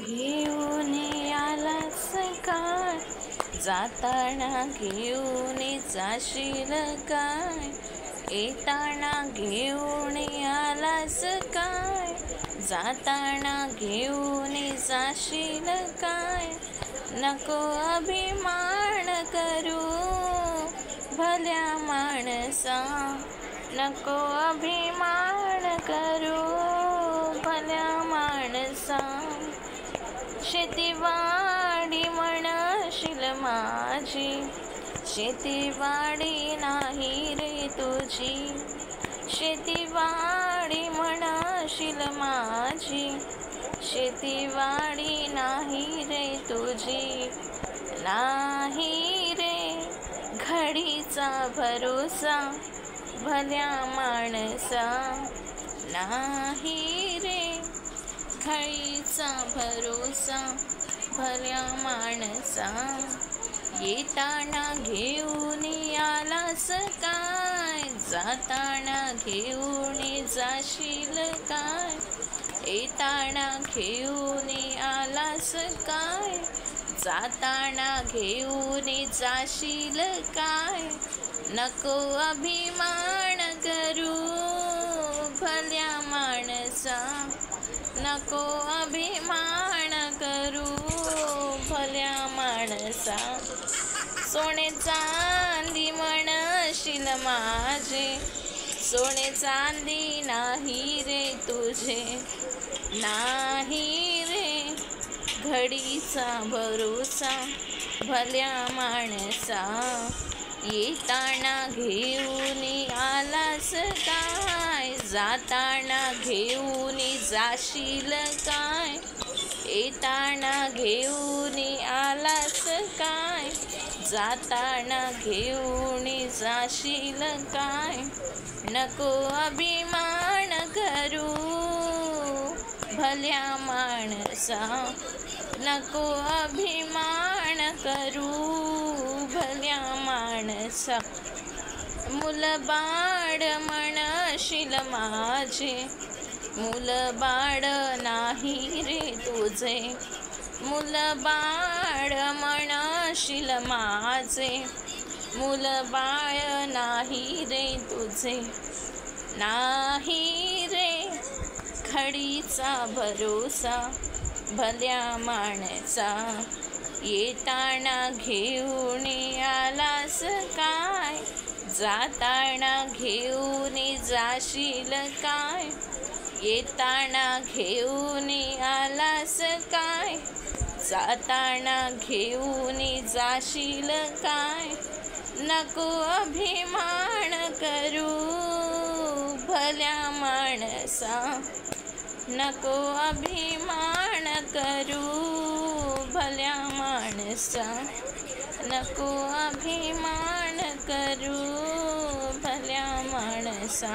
घेऊन आलास काय, जाताना घेऊन जाशील काय, येताना घेऊन आलास काय, जाताना घेऊन जाशील काय. नको अभिमान करू भल्या माणसा, नको अभिमान करू भल्या माणसा. शेतीवाडी म्हणशील माझी, शेतीवाडी नाही रे तुझी, शेतीवाडी म्हणशील माझी, शेतीवाडी नाही रे तुझी. नाही रे घडीचा भरोसा भल्या माणसा, नाही रे घडीचा भरोसा भल्या माणसा. येताना घेऊन आलास काय, जाताना घेऊन जाशील काय, येताना घेऊन आलास काय, जाताना घेऊन जाशील काय. नको अभिमान करू भल्या माणसा, नको अभिमान करू भल्या माणसा. सोने चांदी म्हणशील माझे, सोने चांदी नाही रे तुझे, नाही रे घडीचा भरोसा भल्या माणसा. येताना घेऊन आलास काय, जाताना घेऊन जाशील काय, येताना घेऊन आलास काय, जाताना घेऊन जाशील काय. नको अभिमान करू भल्या माणसा, नको अभिमान करू भल्या माणसा. मुलबाड म्हणशील माझे, मुलबाड नाही रे तुझे, मुलबाड म्हणशील माझे, मुलबाळ नाही रे तुझे. नाही रे घडीचा भरोसा भल्या माणसा. येताना घेऊन आलास काय, जाताना घेऊन जाशील काय, येताना घेऊन आलास काय, जाताना घेऊन जाशील काय. नको अभिमान करू भल्या माणसा, नको अभिमान करू भल्या माणसा, नको अभिमान करू भल्या माणसा.